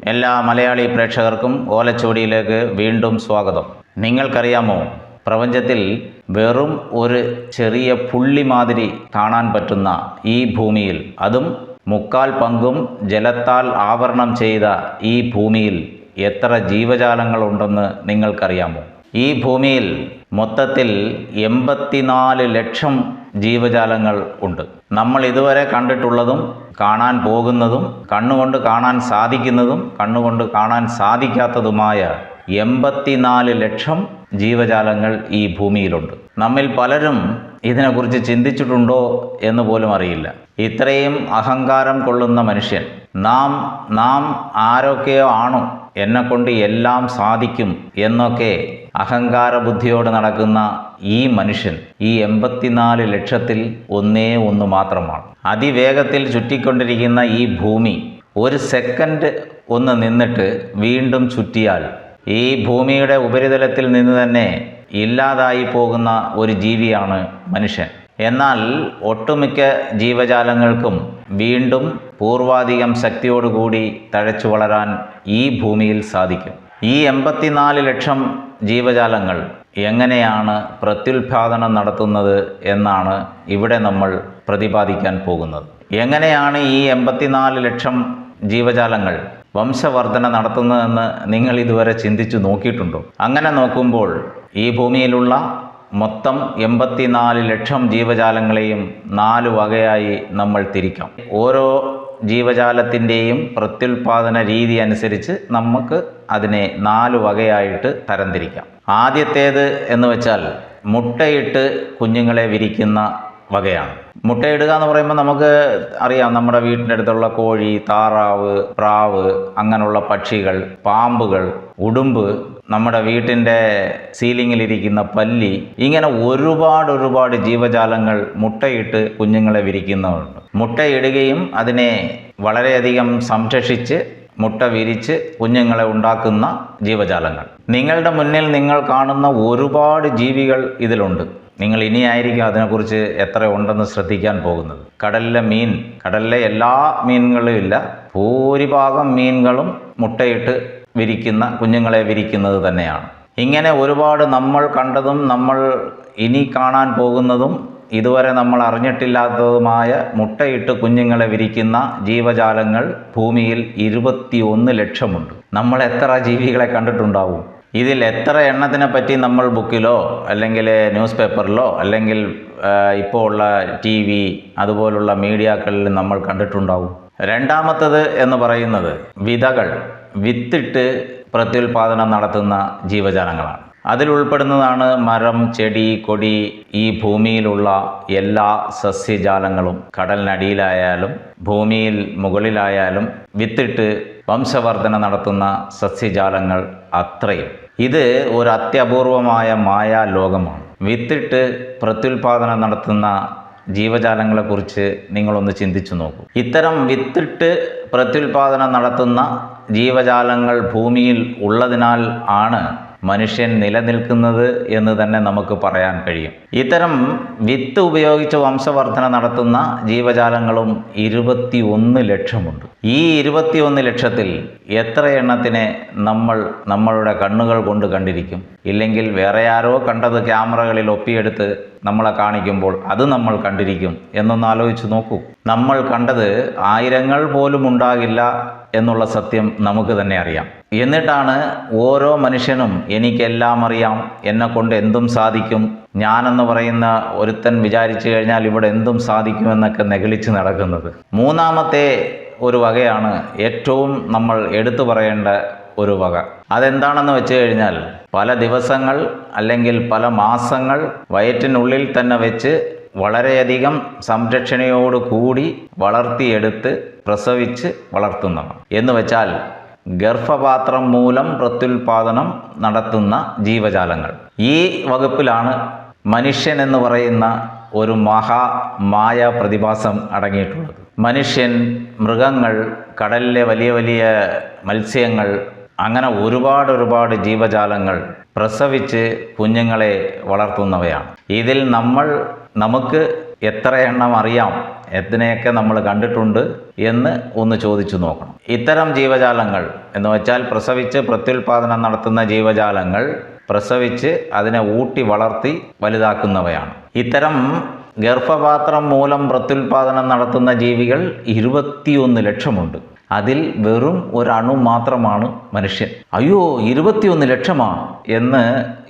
എല്ലാ മലയാളി പ്രേക്ഷകർക്കും ഓലച്ചുവടിയിലേക്ക് വീണ്ടും സ്വാഗതം. നിങ്ങൾക്കറിയാമോ, പ്രപഞ്ചത്തിൽ വെറും ഒരു ചെറിയ പുള്ളി മാതിരി കാണാൻ പറ്റുന്ന ഈ ഭൂമിയിൽ, അതും 3/4 പങ്കും ജലത്താൽ ആവരണം ചെയ്ത ഈ ഭൂമിയിൽ എത്ര ജീവജാലങ്ങളുണ്ടെന്ന് നിങ്ങൾക്കറിയാമോ? ഈ ഭൂമിയിൽ മൊത്തത്തിൽ 84 ലക്ഷം ജീവജാലങ്ങൾ ഉണ്ട്. നമ്മൾ ഇതുവരെ കണ്ടിട്ടുള്ളതും കാണാൻ പോകുന്നതും കണ്ണുകൊണ്ട് കാണാൻ സാധിക്കുന്നതും കണ്ണുകൊണ്ട് കാണാൻ സാധിക്കാത്തതുമായ 84 ലക്ഷം ജീവജാലങ്ങൾ ഈ ഭൂമിയിലുണ്ട്. നമ്മിൽ പലരും ഇതിനെക്കുറിച്ച് ചിന്തിച്ചിട്ടുണ്ടോ എന്ന് പോലും അറിയില്ല. ഇത്രയും അഹങ്കാരം കൊള്ളുന്ന മനുഷ്യൻ, നാം ആരൊക്കെയോ ആണോ, എന്നെക്കൊണ്ട് എല്ലാം സാധിക്കും എന്നൊക്കെ അഹങ്കാര ബുദ്ധിയോട് നടക്കുന്ന ഈ മനുഷ്യൻ ഈ 84 ലക്ഷത്തിൽ ഒന്നേ ഒന്ന് മാത്രമാണ്. അതിവേഗത്തിൽ ചുറ്റിക്കൊണ്ടിരിക്കുന്ന ഈ ഭൂമി ഒരു സെക്കൻഡ് ഒന്ന് നിന്നിട്ട് വീണ്ടും ചുറ്റിയാൽ ഈ ഭൂമിയുടെ ഉപരിതലത്തിൽ നിന്ന് തന്നെ ഇല്ലാതായി പോകുന്ന ഒരു ജീവിയാണ് മനുഷ്യൻ. എന്നാൽ ഒട്ടുമിക്ക ജീവജാലങ്ങൾക്കും വീണ്ടും പൂർവാധികം ശക്തിയോടുകൂടി തഴച്ചു വളരാൻ ഈ ഭൂമിയിൽ സാധിക്കും. ഈ 84 ലക്ഷം ജീവജാലങ്ങൾ എങ്ങനെയാണ് പ്രത്യുൽപാദനം നടത്തുന്നത് എന്നാണ് ഇവിടെ നമ്മൾ പ്രതിപാദിക്കാൻ പോകുന്നത്. എങ്ങനെയാണ് ഈ 84 ലക്ഷം ജീവജാലങ്ങൾ വംശവർധന നടത്തുന്നതെന്ന് നിങ്ങൾ ഇതുവരെ ചിന്തിച്ചു നോക്കിയിട്ടുണ്ടോ? അങ്ങനെ നോക്കുമ്പോൾ ഈ ഭൂമിയിലുള്ള മൊത്തം 84 ലക്ഷം ജീവജാലങ്ങളെയും 4 വകയായി നമ്മൾ തിരിക്കാം. ഓരോ ജീവജാലത്തിൻ്റെയും പ്രത്യുൽപാദന രീതി അനുസരിച്ച് നമുക്ക് അതിനെ 4 വകയായിട്ട് തരംതിരിക്കാം. ആദ്യത്തേത് എന്ന് വെച്ചാൽ മുട്ടയിട്ട് കുഞ്ഞുങ്ങളെ വിരിക്കുന്ന വകയാണ്. മുട്ടയിടുക എന്ന് പറയുമ്പോൾ നമുക്ക് അറിയാം, നമ്മുടെ വീടിൻ്റെ അടുത്തുള്ള കോഴി, താറാവ്, പ്രാവ്, അങ്ങനെയുള്ള പക്ഷികൾ, പാമ്പുകൾ, ഉടുമ്പ്, നമ്മുടെ വീട്ടിൻ്റെ സീലിങ്ങിലിരിക്കുന്ന പല്ലി, ഇങ്ങനെ ഒരുപാട് ജീവജാലങ്ങൾ മുട്ടയിട്ട് കുഞ്ഞുങ്ങളെ വിരിക്കുന്നവരുണ്ട്. മുട്ടയിടുകയും അതിനെ വളരെയധികം സംരക്ഷിച്ച് മുട്ട വിരിച്ച് കുഞ്ഞുങ്ങളെ ഉണ്ടാക്കുന്ന ജീവജാലങ്ങൾ. നിങ്ങളുടെ മുന്നിൽ നിങ്ങൾ കാണുന്ന ഒരുപാട് ജീവികൾ ഇതിലുണ്ട്. നിങ്ങൾ ഇനിയായിരിക്കും അതിനെക്കുറിച്ച് എത്ര ഉണ്ടെന്ന് ശ്രദ്ധിക്കാൻ പോകുന്നത്. കടലിലെ മീൻ, കടലിലെ എല്ലാ മീനുകളും ഇല്ല, ഭൂരിഭാഗം മീനുകളും മുട്ടയിട്ട് വിരിക്കുന്ന കുഞ്ഞുങ്ങളെ വിരിക്കുന്നത് തന്നെയാണ്. ഇങ്ങനെ ഒരുപാട് നമ്മൾ കണ്ടതും നമ്മൾ ഇനി കാണാൻ പോകുന്നതും ഇതുവരെ നമ്മൾ അറിഞ്ഞിട്ടില്ലാത്തതുമായ മുട്ടയിട്ട് കുഞ്ഞുങ്ങളെ വിരിക്കുന്ന ജീവജാലങ്ങൾ ഭൂമിയിൽ 21 ലക്ഷമുണ്ട്. നമ്മൾ എത്ര ജീവികളെ കണ്ടിട്ടുണ്ടാവും? ഇതിൽ എത്ര എണ്ണത്തിനെ പറ്റി നമ്മൾ ബുക്കിലോ അല്ലെങ്കിൽ ന്യൂസ് പേപ്പറിലോ അല്ലെങ്കിൽ ഇപ്പോൾ ഉള്ള TV അതുപോലുള്ള മീഡിയാക്കളിൽ നമ്മൾ കണ്ടിട്ടുണ്ടാവും? രണ്ടാമത്തത് എന്ന് പറയുന്നത് വിത്തിട്ട് പ്രത്യുൽപാദനം നടത്തുന്ന ജീവജാലങ്ങളാണ്. അതിലുൾപ്പെടുന്നതാണ് മരം, ചെടി, കൊടി, ഈ ഭൂമിയിലുള്ള എല്ലാ സസ്യജാലങ്ങളും. കടലിനടിയിലായാലും ഭൂമിയിൽ മുകളിലായാലും വിത്തിട്ട് വംശവർധന നടത്തുന്ന സസ്യജാലങ്ങൾ അത്രയും. ഇത് ഒരു അത്യപൂർവമായ മായാലോകമാണ്. വിത്തിട്ട് പ്രത്യുൽപാദനം നടത്തുന്ന ജീവജാലങ്ങളെക്കുറിച്ച് നിങ്ങളൊന്ന് ചിന്തിച്ചു നോക്കൂ. ഇത്തരം വിത്തിട്ട് പ്രത്യുൽപാദനം നടത്തുന്ന ജീവജാലങ്ങൾ ഭൂമിയിൽ ഉള്ളതിനാൽ ആണ് മനുഷ്യൻ നിലനിൽക്കുന്നത് എന്ന് തന്നെ നമുക്ക് പറയാൻ കഴിയും. ഇത്തരം വിത്ത് ഉപയോഗിച്ച് വംശവർധന നടത്തുന്ന ജീവജാലങ്ങളും 21 ലക്ഷമുണ്ട്. ഈ 21 ലക്ഷത്തിൽ എത്ര എണ്ണത്തിനെ നമ്മളുടെ കണ്ണുകൾ കൊണ്ട് കണ്ടിരിക്കും? ഇല്ലെങ്കിൽ വേറെ ആരോ കണ്ടത് ക്യാമറകളിൽ ഒപ്പിയെടുത്ത് നമ്മളെ കാണിക്കുമ്പോൾ അത് നമ്മൾ കണ്ടിരിക്കും എന്നൊന്ന് ആലോചിച്ച് നോക്കൂ. നമ്മൾ കണ്ടത് ആയിരങ്ങൾ പോലും ഉണ്ടാകില്ല എന്നുള്ള സത്യം നമുക്ക് തന്നെ അറിയാം. എന്നിട്ടാണ് ഓരോ മനുഷ്യനും എനിക്കെല്ലാം അറിയാം, എന്നെക്കൊണ്ട് എന്തും സാധിക്കും, ഞാനെന്ന് പറയുന്ന ഒരുത്തൻ വിചാരിച്ചു കഴിഞ്ഞാൽ ഇവിടെ എന്തും സാധിക്കുമെന്നൊക്കെ നെഗളിച്ച് നടക്കുന്നത്. മൂന്നാമത്തെ ഒരു വകയാണ് ഏറ്റവും നമ്മൾ എടുത്തു പറയേണ്ട ഒരു വക. അതെന്താണെന്ന് വെച്ച് കഴിഞ്ഞാൽ, പല ദിവസങ്ങൾ അല്ലെങ്കിൽ പല മാസങ്ങൾ വയറ്റിനുള്ളിൽ തന്നെ വെച്ച് വളരെയധികം സംരക്ഷണയോടുകൂടി വളർത്തിയെടുത്ത് പ്രസവിച്ച് വളർത്തുന്നതാണ്. എന്ന് വെച്ചാൽ ഗർഭപാത്രം മൂലം പ്രത്യുൽപാദനം നടത്തുന്ന ജീവജാലങ്ങൾ. ഈ വകുപ്പിലാണ് മനുഷ്യൻ എന്ന് പറയുന്ന ഒരു മായ പ്രതിഭാസം അടങ്ങിയിട്ടുള്ളത്. മനുഷ്യൻ, മൃഗങ്ങൾ, കടലിലെ വലിയ മത്സ്യങ്ങൾ, അങ്ങനെ ഒരുപാട് ജീവജാലങ്ങൾ പ്രസവിച്ച് കുഞ്ഞുങ്ങളെ വളർത്തുന്നവയാണ്. ഇതിൽ നമുക്ക് എത്ര എണ്ണം അറിയാം എത്തിനെയൊക്കെ നമ്മൾ കണ്ടിട്ടുണ്ട് എന്ന് ഒന്ന് ചോദിച്ചു നോക്കണം. ഇത്തരം ജീവജാലങ്ങൾ എന്ന് വെച്ചാൽ പ്രസവിച്ച് പ്രത്യുൽപാദനം നടത്തുന്ന ജീവജാലങ്ങൾ പ്രസവിച്ച് അതിനെ ഊട്ടി വളർത്തി വലുതാക്കുന്നവയാണ്. ഇത്തരം ഗർഭപാത്രം മൂലം പ്രത്യുൽപാദനം നടത്തുന്ന ജീവികൾ 21 ലക്ഷമുണ്ട്. അതിൽ വെറും ഒരണു മാത്രമാണ് മനുഷ്യൻ. അയ്യോ, 21 ലക്ഷമാ എന്ന്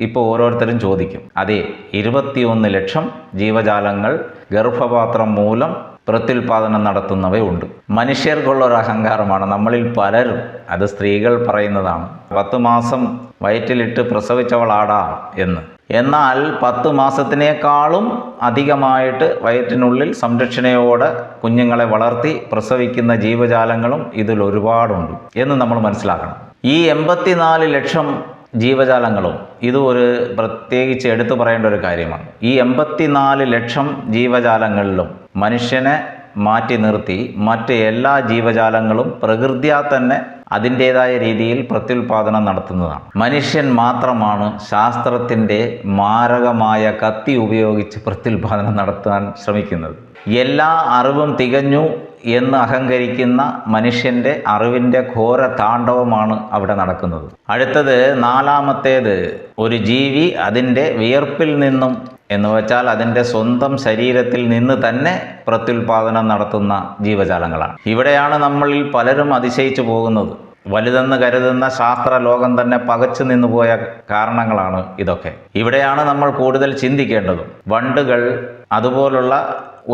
ഇപ്പോൾ ഓരോരുത്തരും ചോദിക്കും. അതെ, 21 ലക്ഷം ജീവജാലങ്ങൾ ഗർഭപാത്രം മൂലം പ്രത്യുൽപാദനം നടത്തുന്നവയുണ്ട്. മനുഷ്യർക്കുള്ള ഒരു അഹങ്കാരമാണ് നമ്മളിൽ പലരും, അത് സ്ത്രീകൾ പറയുന്നതാണ്, 10 മാസം വയറ്റിലിട്ട് പ്രസവിച്ചവളാടാ എന്ന്. എന്നാൽ 10 മാസത്തിനേക്കാളും അധികമായിട്ട് വയറ്റിനുള്ളിൽ സംരക്ഷണയോടെ കുഞ്ഞുങ്ങളെ വളർത്തി പ്രസവിക്കുന്ന ജീവജാലങ്ങളും ഇതിൽ ഒരുപാടുണ്ട് എന്ന് നമ്മൾ മനസ്സിലാക്കണം. ഈ 84 ലക്ഷം ജീവജാലങ്ങളും ഇത് ഒരു പ്രത്യേകിച്ച് എടുത്തു പറയേണ്ട ഒരു കാര്യമാണ്. ഈ 84 ലക്ഷം ജീവജാലങ്ങളിലും മനുഷ്യനെ മാറ്റി നിർത്തി മറ്റ് എല്ലാ ജീവജാലങ്ങളും പ്രകൃത്യാ തന്നെ അതിൻ്റേതായ രീതിയിൽ പ്രത്യുൽപാദനം നടത്തുന്നതാണ്. മനുഷ്യൻ മാത്രമാണ് ശാസ്ത്രത്തിൻ്റെ മാരകമായ കത്തി ഉപയോഗിച്ച് പ്രത്യുൽപാദനം നടത്താൻ ശ്രമിക്കുന്നത്. എല്ലാ അറിവും തികഞ്ഞു എന്ന് അഹങ്കരിക്കുന്ന മനുഷ്യൻ്റെ അറിവിൻ്റെ ഘോര താണ്ഡവമാണ് അവിടെ നടക്കുന്നത്. അടുത്തത്, നാലാമത്തേത്, ഒരു ജീവി അതിൻ്റെ വിയർപ്പിൽ നിന്നും എന്ന് വെച്ചാൽ അതിൻ്റെ സ്വന്തം ശരീരത്തിൽ നിന്ന് തന്നെ പ്രത്യുൽപാദനം നടത്തുന്ന ജീവജാലങ്ങളാണ്. ഇവിടെയാണ് നമ്മളിൽ പലരും അതിശയിച്ചു പോകുന്നത്. വലുതെന്ന് കരുതുന്ന ശാസ്ത്ര ലോകം തന്നെ പകച്ചു നിന്നുപോയ കാരണങ്ങളാണ് ഇതൊക്കെ. ഇവിടെയാണ് നമ്മൾ കൂടുതൽ ചിന്തിക്കേണ്ടത്. വണ്ടുകൾ, അതുപോലുള്ള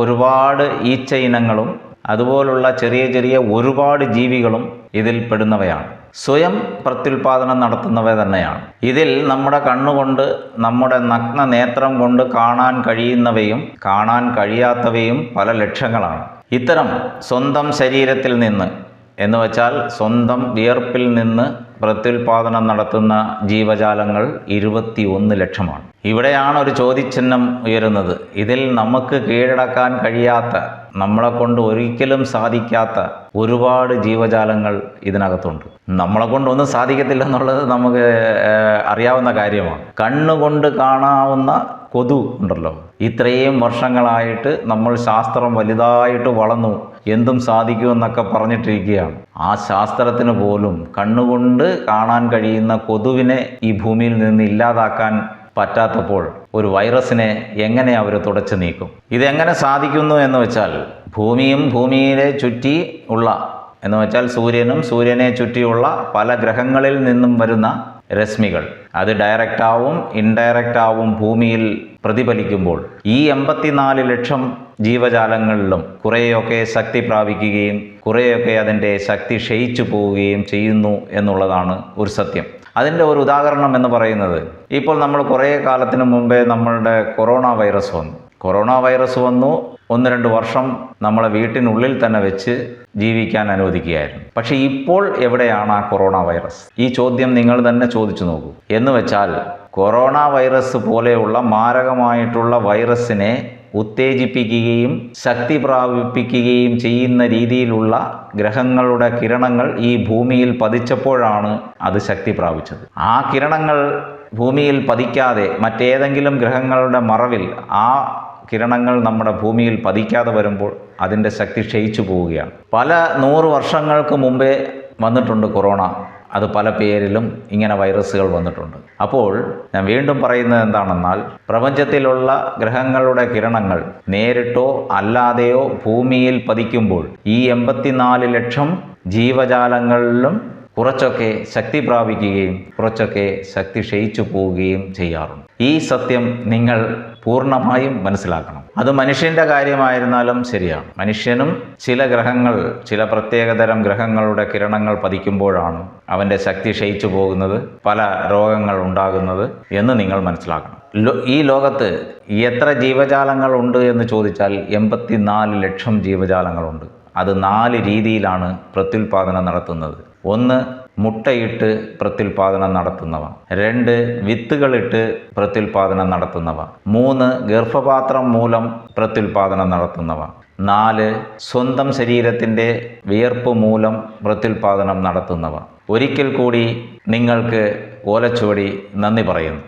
ഒരുപാട് ഈച്ച ഇനങ്ങളും അതുപോലുള്ള ചെറിയ ചെറിയ ഒരുപാട് ജീവികളും ഇതിൽ പെടുന്നവയാണ്. സ്വയം പ്രത്യുൽപാദനം നടത്തുന്നവ തന്നെയാണ്. ഇതിൽ നമ്മുടെ കണ്ണുകൊണ്ട്, നമ്മുടെ നഗ്ന നേത്രം കൊണ്ട് കാണാൻ കഴിയുന്നവയും കാണാൻ കഴിയാത്തവയും പല ലക്ഷങ്ങളാണ്. ഇത്തരം സ്വന്തം ശരീരത്തിൽ നിന്ന് എന്ന് വെച്ചാൽ സ്വന്തം വിയർപ്പിൽ നിന്ന് പ്രത്യുൽപാദനം നടത്തുന്ന ജീവജാലങ്ങൾ 21 ലക്ഷമാണ്. ഇവിടെയാണ് ഒരു ചോദ്യചിഹ്നം ഉയരുന്നത്. ഇതിൽ നമുക്ക് കീഴടക്കാൻ കഴിയാത്ത, നമ്മളെ കൊണ്ട് ഒരിക്കലും സാധിക്കാത്ത ഒരുപാട് ജീവജാലങ്ങൾ ഇതിനകത്തുണ്ട്. നമ്മളെ കൊണ്ടൊന്നും സാധിക്കത്തില്ലെന്നുള്ളത് നമുക്ക് അറിയാവുന്ന കാര്യമാണ്. കണ്ണുകൊണ്ട് കാണാവുന്ന കൊതു ഉണ്ടല്ലോ, ഇത്രയും വർഷങ്ങളായിട്ട് നമ്മൾ ശാസ്ത്രം വലുതായിട്ട് വളർന്നു, എന്തും സാധിക്കുമെന്നൊക്കെ പറഞ്ഞിട്ടിരിക്കുകയാണ്. ആ ശാസ്ത്രത്തിന് പോലും കണ്ണുകൊണ്ട് കാണാൻ കഴിയുന്ന കൊതുവിനെ ഈ ഭൂമിയിൽ നിന്ന് ഇല്ലാതാക്കാൻ പറ്റാത്തപ്പോൾ ഒരു വൈറസിനെ എങ്ങനെ അവർ തുടച്ചു നീക്കും? ഇതെങ്ങനെ സാധിക്കുന്നു എന്ന് വെച്ചാൽ, ഭൂമിയും ഭൂമിയെ ചുറ്റി ഉള്ള എന്ന് വെച്ചാൽ സൂര്യനും സൂര്യനെ ചുറ്റിയുള്ള പല ഗ്രഹങ്ങളിൽ നിന്നും വരുന്ന രശ്മികൾ അത് ഡയറക്റ്റാവും ഇൻഡയറക്റ്റാവും ഭൂമിയിൽ പ്രതിഫലിക്കുമ്പോൾ ഈ 84 ലക്ഷം ജീവജാലങ്ങളിലും കുറേയൊക്കെ ശക്തി പ്രാപിക്കുകയും കുറേയൊക്കെ അതിൻ്റെ ശക്തി ക്ഷയിച്ചു പോവുകയും ചെയ്യുന്നു എന്നുള്ളതാണ് ഒരു സത്യം. അതിൻ്റെ ഒരു ഉദാഹരണം എന്ന് പറയുന്നത്, ഇപ്പോൾ നമ്മൾ കുറേ കാലത്തിന് മുമ്പേ നമ്മളുടെ കൊറോണ വൈറസ് വന്നു 1-2 വർഷം നമ്മളെ വീട്ടിനുള്ളിൽ തന്നെ വെച്ച് ജീവിക്കാൻ അനുവദിക്കുകയായിരുന്നു. പക്ഷേ ഇപ്പോൾ എവിടെയാണ് ആ കൊറോണ വൈറസ്? ഈ ചോദ്യം നിങ്ങൾ തന്നെ ചോദിച്ചു നോക്കൂ. എന്ന് വെച്ചാൽ കൊറോണ വൈറസ് പോലെയുള്ള മാരകമായിട്ടുള്ള വൈറസിനെ ഉത്തേജിപ്പിക്കുകയും ശക്തി പ്രാപിപ്പിക്കുകയും ചെയ്യുന്ന രീതിയിലുള്ള ഗ്രഹങ്ങളുടെ കിരണങ്ങൾ ഈ ഭൂമിയിൽ പതിച്ചപ്പോഴാണ് അത് ശക്തി പ്രാപിച്ചത്. ആ കിരണങ്ങൾ ഭൂമിയിൽ പതിക്കാതെ മറ്റേതെങ്കിലും ഗ്രഹങ്ങളുടെ മറവിൽ ആ കിരണങ്ങൾ നമ്മുടെ ഭൂമിയിൽ പതിക്കാതെ വരുമ്പോൾ അതിൻ്റെ ശക്തി ക്ഷയിച്ചു പോവുകയാണ്. പല 100 വർഷങ്ങൾക്ക് മുമ്പേ വന്നിട്ടുണ്ട് കൊറോണ. അത് പല പേരിലും ഇങ്ങനെ വൈറസുകൾ വന്നിട്ടുണ്ട്. അപ്പോൾ ഞാൻ വീണ്ടും പറയുന്നത് എന്താണെന്നാൽ, പ്രപഞ്ചത്തിലുള്ള ഗ്രഹങ്ങളുടെ കിരണങ്ങൾ നേരിട്ടോ അല്ലാതെയോ ഭൂമിയിൽ പതിക്കുമ്പോൾ ഈ 84 ലക്ഷം ജീവജാലങ്ങളിലും കുറച്ചൊക്കെ ശക്തി പ്രാപിക്കുകയും കുറച്ചൊക്കെ ശക്തി ക്ഷയിച്ചു പോവുകയും ചെയ്യാറുണ്ട്. ഈ സത്യം നിങ്ങൾ പൂർണ്ണമായും മനസ്സിലാക്കണം. അത് മനുഷ്യൻ്റെ കാര്യമായിരുന്നാലും ശരിയാണ്. മനുഷ്യനും ചില ഗ്രഹങ്ങൾ, ചില പ്രത്യേകതരം ഗ്രഹങ്ങളുടെ കിരണങ്ങൾ പതിക്കുമ്പോഴാണ് അവൻ്റെ ശക്തി ക്ഷയിച്ചു പോകുന്നത്, പല രോഗങ്ങൾ ഉണ്ടാകുന്നത് എന്ന് നിങ്ങൾ മനസ്സിലാക്കണം. ഈ ലോകത്ത് എത്ര ജീവജാലങ്ങൾ ഉണ്ട് എന്ന് ചോദിച്ചാൽ 84 ലക്ഷം ജീവജാലങ്ങളുണ്ട്. അത് 4 രീതിയിലാണ് പ്രത്യുൽപാദനം നടത്തുന്നത്. 1. മുട്ടയിട്ട് പ്രത്യുൽപാദനം നടത്തുന്നവ. 2. വിത്തുകളിട്ട് പ്രത്യുൽപാദനം നടത്തുന്നവ. 3. ഗർഭപാത്രം മൂലം പ്രത്യുൽപാദനം നടത്തുന്നവ. 4. സ്വന്തം ശരീരത്തിൻ്റെ വിയർപ്പ് മൂലം പ്രത്യുൽപാദനം നടത്തുന്നവ. ഒരിക്കൽ കൂടി നിങ്ങൾക്ക് ഓലച്ചുവടി നന്ദി പറയുന്നു.